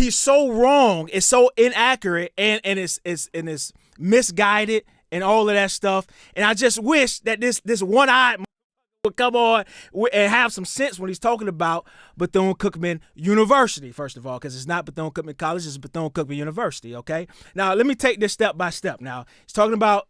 he's so wrong, it's so inaccurate, and it's misguided and all of that stuff. And I just wish that this one-eyed would come on and have some sense when he's talking about Bethune Cookman University, first of all, because it's not Bethune Cookman College, it's Bethune Cookman University, okay? Now, let me take this step by step. Now, he's talking about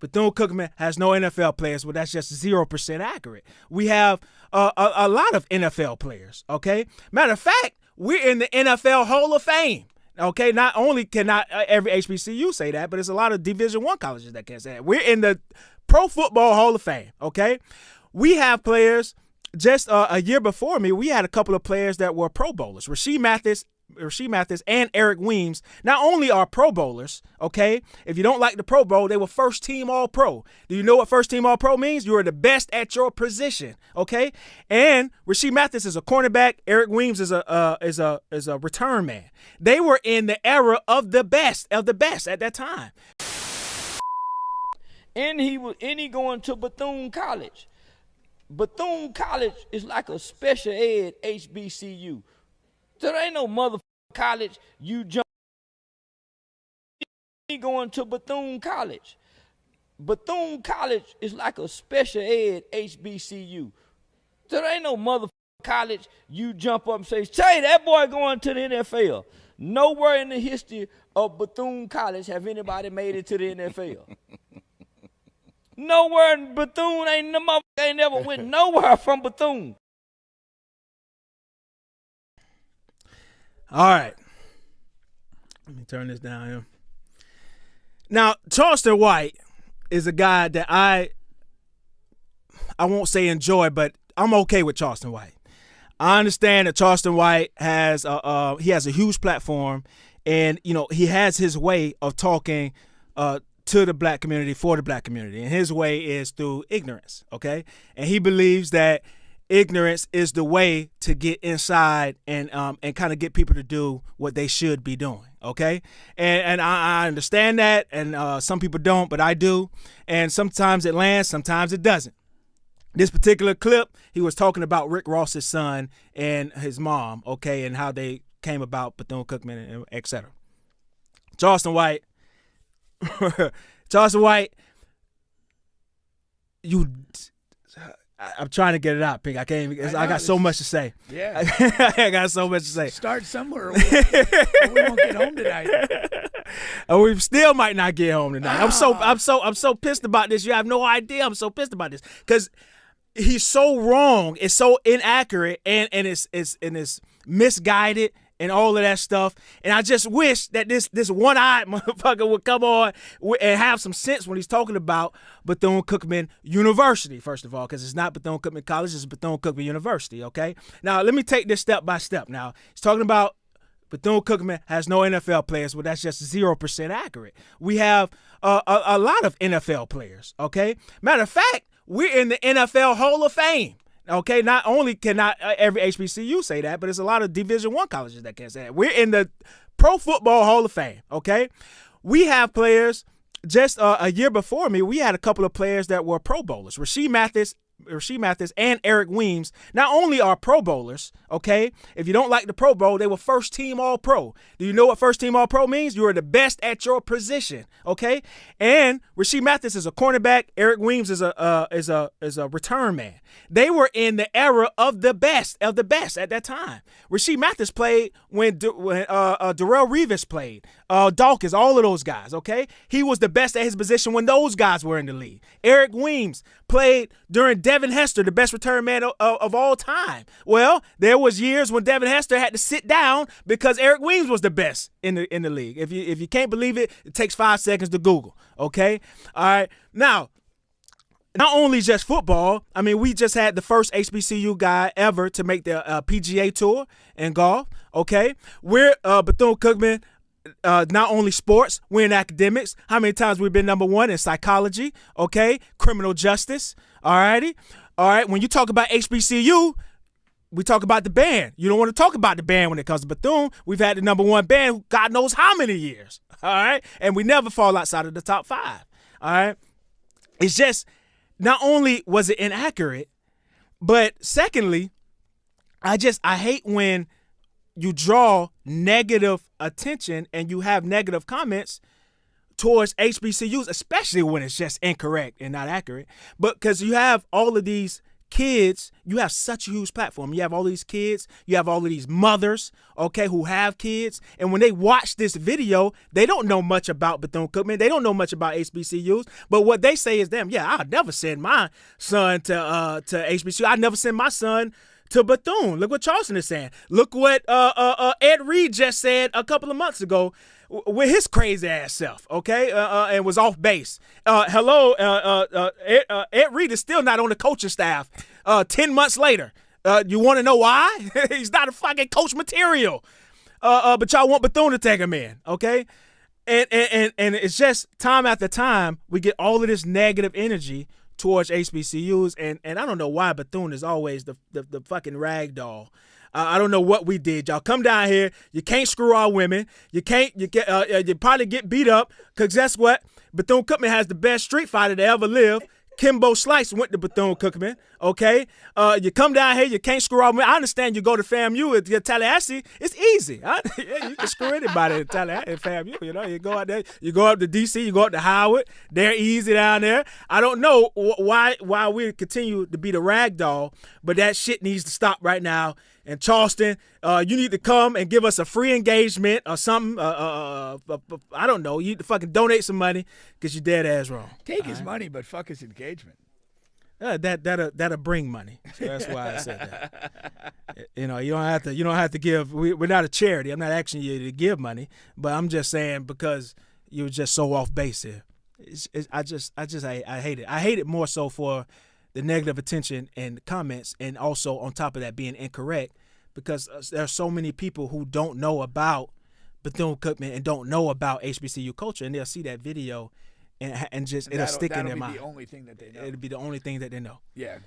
Bethune Cookman has no NFL players. Well, that's just 0% accurate. We have a lot of NFL players, okay? Matter of fact, we're in the NFL Hall of Fame. Okay, not only cannot every HBCU say that, but it's a lot of Division I colleges that can't say that. We're in the Pro Football Hall of Fame, okay? We have players, just a year before me, we had a couple of players that were Pro Bowlers. Rasheed Mathis and Eric Weems not only are Pro Bowlers, okay? If you don't like the Pro Bowl, they were first team All-Pro. Do you know what first team All-Pro means? You are the best at your position, okay? And Rasheed Mathis is a cornerback. Eric Weems is a return man. They were in the era of the best at that time. And he going to Bethune College. Bethune College is like a special ed HBCU. There ain't no motherfucking college you jump. He going to Bethune College. Bethune College is like a special ed HBCU. There ain't no motherfucking college you jump up and say, that boy going to the NFL. Nowhere in the history of Bethune College have anybody made it to the NFL. Nowhere in Bethune, ain't never went nowhere from Bethune. All right. Let me turn this down here. Now, Charleston White is a guy that I won't say enjoy, but I'm okay with Charleston White. I understand that Charleston White has he has a huge platform, and he has his way of talking to the black community, for the black community, and his way is through ignorance, okay? And he believes that ignorance is the way to get inside and kind of get people to do what they should be doing, okay? And I understand that, and some people don't, but I do. And sometimes it lands, sometimes it doesn't. This particular clip, he was talking about Rick Ross's son and his mom, okay, and how they came about Bethune Cookman, and et cetera. Charleston White, I'm trying to get it out, Pink. I can't even. I got so much to say. Yeah, I got so much to say. Start somewhere. We won't get home tonight. And we still might not get home tonight. I'm so pissed about this. You have no idea. I'm so pissed about this because he's so wrong. It's so inaccurate, and it's misguided and all of that stuff. And I just wish that this one-eyed motherfucker would come on and have some sense when he's talking about Bethune Cookman University, first of all, because it's not Bethune Cookman College, it's Bethune Cookman University, okay? Now, let me take this step by step. Now, he's talking about Bethune Cookman has no NFL players. Well, that's just 0% accurate. We have a lot of NFL players, okay? Matter of fact, we're in the NFL Hall of Fame. Okay, not only cannot every HBCU say that, but it's a lot of Division I colleges that can't say that. We're in the Pro Football Hall of Fame, okay? We have players, just a year before me, we had a couple of players that were Pro Bowlers. Rasheed Mathis and Eric Weems not only are Pro Bowlers, okay? If you don't like the Pro Bowl, they were first team All-Pro. Do you know what first team All-Pro means? You are the best at your position, okay? And Rasheed Mathis is a cornerback. Eric Weems is a return man. They were in the era of the best at that time. Rasheed Mathis played when Darrell Revis played. Dawkins, all of those guys, okay? He was the best at his position when those guys were in the league. Eric Weems played during Devin Hester, the best return man of all time. Well, there was years when Devin Hester had to sit down because Eric Weems was the best in the league. If you can't believe it, it takes 5 seconds to Google, okay? All right. Now, not only just football, I mean, we just had the first HBCU guy ever to make the PGA Tour in golf, okay? We're Bethune Cookman, not only sports, we're in academics. How many times we've been number 1 in psychology, okay? Criminal justice, all righty? All right, when you talk about HBCU, we talk about the band. You don't want to talk about the band when it comes to Bethune. We've had the number 1 band God knows how many years, all right? And we never fall outside of the top 5, all right? It's just, not only was it inaccurate, but secondly, I hate when you draw negative attention and you have negative comments towards HBCUs, especially when it's just incorrect and not accurate. But because you have all of these kids, you have such a huge platform. You have all these kids, you have all of these mothers, okay, who have kids. And when they watch this video, they don't know much about Bethune Cookman. They don't know much about HBCUs. But what they say is, damn, yeah, I'll never send my son to HBCU. I'll never send my son to Bethune. Look what Charleston is saying. Look what Ed Reed just said a couple of months ago with his crazy ass self, okay, and was off base. Hello, Ed Reed is still not on the coaching staff 10 months later. You want to know why? He's not a fucking coach material. But y'all want Bethune to take him in, okay? And it's just time after time we get all of this negative energy towards HBCUs, and I don't know why Bethune is always the fucking rag doll. I don't know what we did. Y'all come down here. You can't screw our women. You probably get beat up because guess what? Bethune Cookman has the best street fighter to ever live. Kimbo Slice went to Bethune Cookman, okay? You come down here, you can't screw our women. I understand you go to FAMU at Tallahassee. It's easy. You can screw anybody at Tallahassee, at FAMU. You know, you go out there, you go up to D.C., you go up to Howard. They're easy down there. I don't know why we continue to be the rag doll, but that shit needs to stop right now. And Charleston, you need to come and give us a free engagement or something. I don't know. You need to fucking donate some money because you're dead ass wrong. Take his money, but fuck his engagement. That'll bring money. So that's why I said that. You know, you don't have to give. We're not a charity. I'm not asking you to give money, but I'm just saying because you were just so off base here. I hate it. I hate it more so for the negative attention and comments, and also on top of that being incorrect, because there are so many people who don't know about Bethune Cookman and don't know about HBCU culture, and they'll see that video and it'll stick in their mind. That'll be the only thing that they know. It'll be the only thing that they know. Yeah.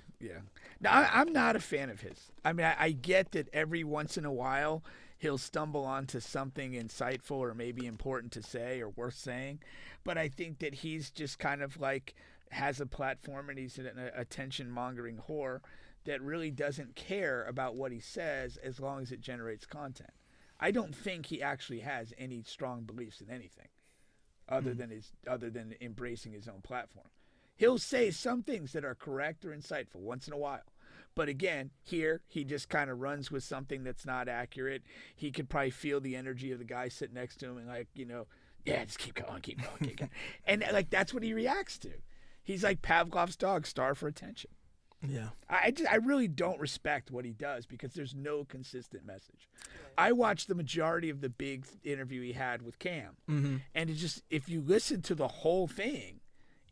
Now, I'm not a fan of his. I mean, I get that every once in a while he'll stumble onto something insightful or maybe important to say or worth saying, but I think that he's just kind of like has a platform and he's an attention-mongering whore that really doesn't care about what he says as long as it generates content. I don't think he actually has any strong beliefs in anything other than embracing his own platform. He'll say some things that are correct or insightful once in a while. But again, here, he just kind of runs with something that's not accurate. He could probably feel the energy of the guy sitting next to him and like, you know, yeah, just keep going. And like that's what he reacts to. He's like Pavlov's dog, starved for attention. Yeah. I really don't respect what he does because there's no consistent message. I watched the majority of the big interview he had with Cam. Mm-hmm. And it's just, if you listen to the whole thing,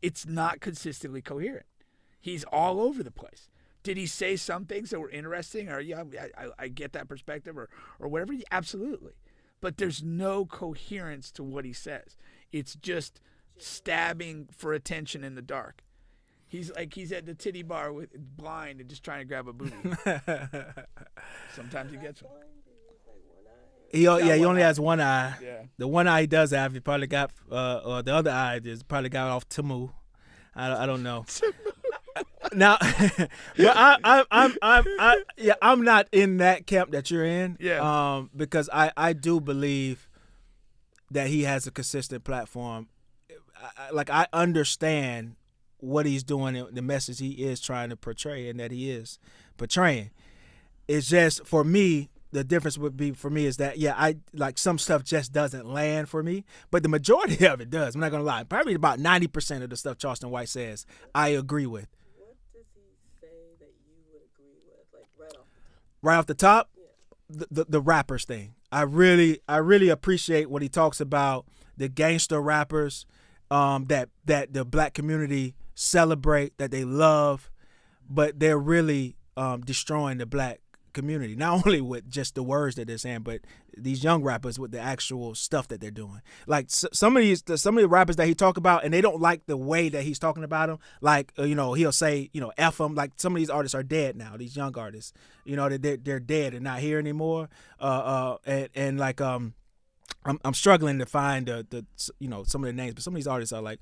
it's not consistently coherent. He's all over the place. Did he say some things that were interesting? Or yeah, I get that perspective or whatever. Absolutely. But there's no coherence to what he says. It's just stabbing for attention in the dark. He's at the titty bar with blind and just trying to grab a booty. Sometimes he gets one. He only has one eye. Yeah. The one eye he does have, he probably got, or the other eye is probably got off Tamu. I don't know. Now, but I'm not in that camp that you're in. Yeah. Because I do believe that he has a consistent platform. I understand what he's doing and the message he is trying to portray and that he is portraying. It's just, for me, the difference would be for me is that, I like some stuff just doesn't land for me, but the majority of it does. I'm not going to lie. Probably about 90% of the stuff Charleston White says, I agree with. What does he say that you would agree with, like right off the top? Yeah. The rappers thing. I really appreciate what he talks about, the gangster rappers that the black community celebrate, that they love, but they're really destroying the black community, not only with just the words that they're saying, but these young rappers with the actual stuff that they're doing. Like some of the rappers that he talk about, and they don't like the way that he's talking about them. Like he'll say F them. Like some of these artists are dead now. These young artists, they're dead and not here anymore. I'm struggling to find the some of the names, but some of these artists are like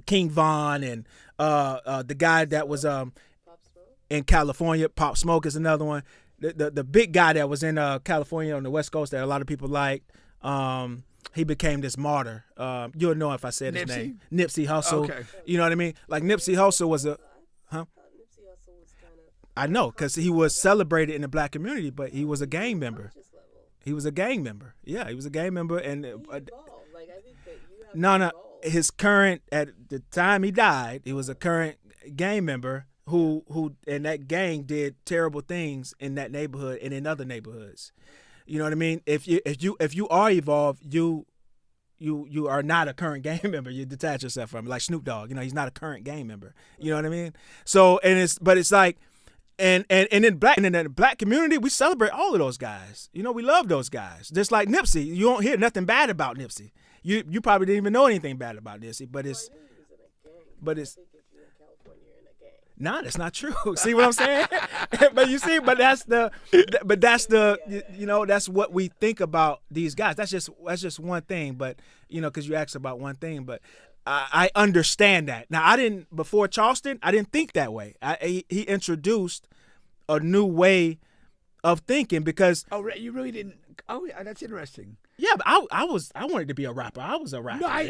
King Von and the guy that was in California, Pop Smoke is another one. the big guy that was in California on the West Coast that a lot of people liked. He became this martyr. You'll know if I said his name. Nipsey Hussle. Okay. You know what I mean? Like Nipsey Hussle was a, huh? Nipsey Hussle was kind of I know, because he was celebrated in the black community, but he was a gang member. conscious level. He was a gang member. Yeah, he was a gang member, and He evolved. Like I think that you have no, to no, evolve. his current at the time he died, he was a current gang member who and that gang did terrible things in that neighborhood and in other neighborhoods. You know what I mean? If you are evolved, you are not a current gang member. You detach yourself from it. Like Snoop Dogg. You know, he's not a current gang member. You know what I mean? So it's like. And in the black community, we celebrate all of those guys. You know, we love those guys. Just like Nipsey, you don't hear nothing bad about Nipsey. You probably didn't even know anything bad about Nipsey, but it's I knew he was in a gang. but it's I think if you're in California, you're in a gang. nah, that's not true. See what I'm saying? But you see, that's that's what we think about these guys. That's just one thing. But because you asked about one thing, but I understand that. Now, before Charleston, I didn't think that way. He introduced a new way of thinking because Oh, you really didn't. Oh, yeah, that's interesting. yeah, but I wanted to be a rapper. I was a rapper, No, I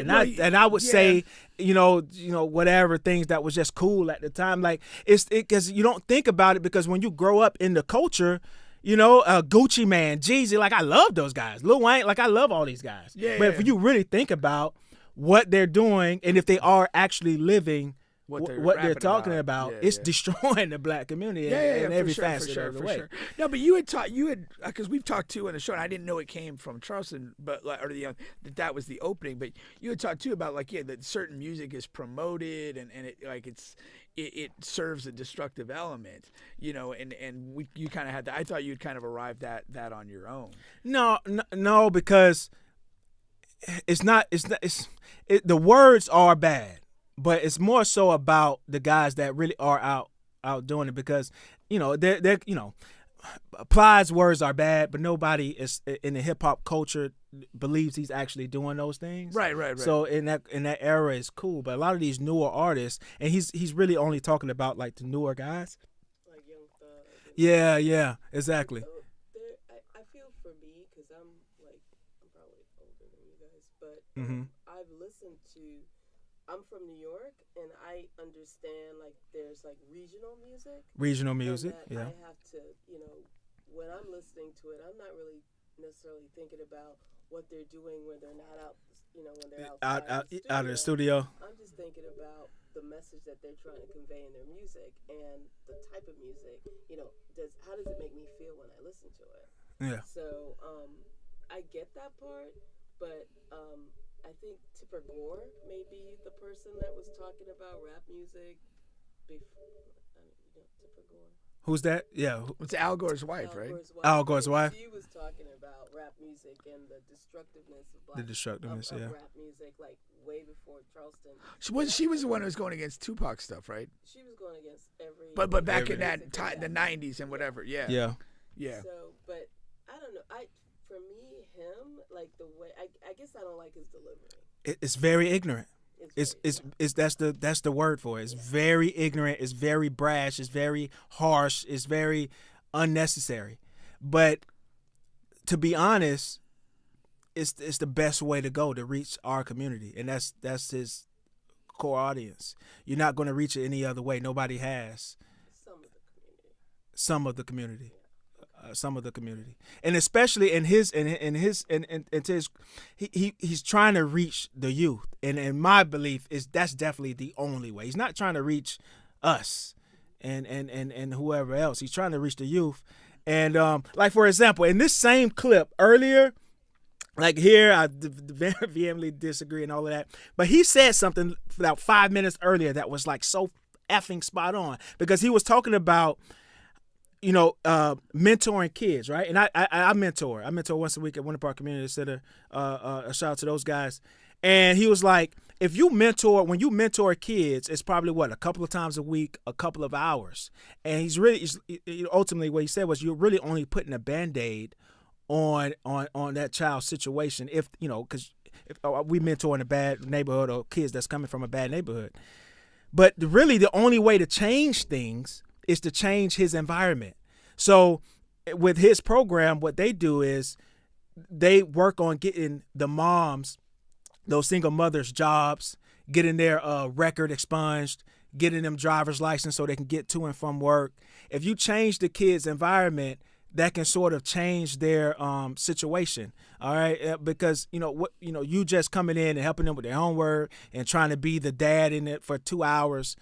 would yeah. say whatever things that was just cool at the time. Like it's because you don't think about it because when you grow up in the culture. Gucci Man, Jeezy, like I love those guys. Lil Wayne, like I love all these guys. Yeah, but yeah. if you really think about what they're doing and if they are actually living What they're what they're rapping talking about. about, Yeah, it's yeah. destroying the black community in for every sure, facet of the way. Sure. No, but because we've talked too on the show, and I didn't know it came from Charleston, but that was the opening. But you had talked too about that certain music is promoted and it serves a destructive element, and you kind of had that. I thought you'd kind of arrived at that on your own. No, because the words are bad. But it's more so about the guys that really are out doing it because, they're Plies words are bad, but nobody is in the hip hop culture believes he's actually doing those things. Right. So in that era is cool, but a lot of these newer artists, and he's really only talking about like the newer guys. Like Young Thug. Yeah, exactly. So I feel for me because I'm probably older than you guys, but I've listened to. I'm from New York, and I understand there's regional music. Regional and music, that yeah. I have to, when I'm listening to it, I'm not really necessarily thinking about what they're doing when they're not out, when they're out of the studio. I'm just thinking about the message that they're trying to convey in their music and the type of music. How does it make me feel when I listen to it? Yeah. So I get that part, but I think Tipper Gore may be the person that was talking about rap music before. Tipper Gore. Who's that? Yeah. It's Al Gore's wife, right? Al Gore's wife. She was talking about rap music and the destructiveness of yeah. rap music, way before Charleston. She was the one who was going against Tupac stuff, right? She was going against every. But back in music that time, the '90s and whatever, yeah. Yeah. So, but I don't know. For me, him, the way I guess I don't like his delivery. It's very ignorant. That's the word for it. It's very ignorant. It's very brash. It's very harsh. It's very unnecessary. But to be honest, it's the best way to go to reach our community, and that's his core audience. You're not going to reach it any other way. Nobody has. Some of the community. And especially he's trying to reach the youth, and in my belief that's definitely the only way. He's not trying to reach us and whoever else. He's trying to reach the youth, and for example, in this same clip earlier, here I vehemently disagree and all of that, but he said something about 5 minutes earlier that was so effing spot on, because he was talking about mentoring kids, right? And I mentor once a week at Winter Park Community Center. A shout out to those guys. And he was like, when you mentor kids, it's probably a couple of times a week, a couple of hours. And he's ultimately what he said was, you're really only putting a Band-Aid on that child's situation because if we mentor in a bad neighborhood or kids that's coming from a bad neighborhood. But really the only way to change things is to change his environment. So with his program, what they do is they work on getting the moms, those single mothers, jobs, getting their record expunged, getting them driver's license so they can get to and from work. If you change the kids' environment, that can sort of change their situation. All right, because you just coming in and helping them with their homework and trying to be the dad in it for 2 hours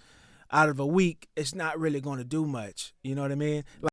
out of a week, it's not really going to do much. You know what I mean?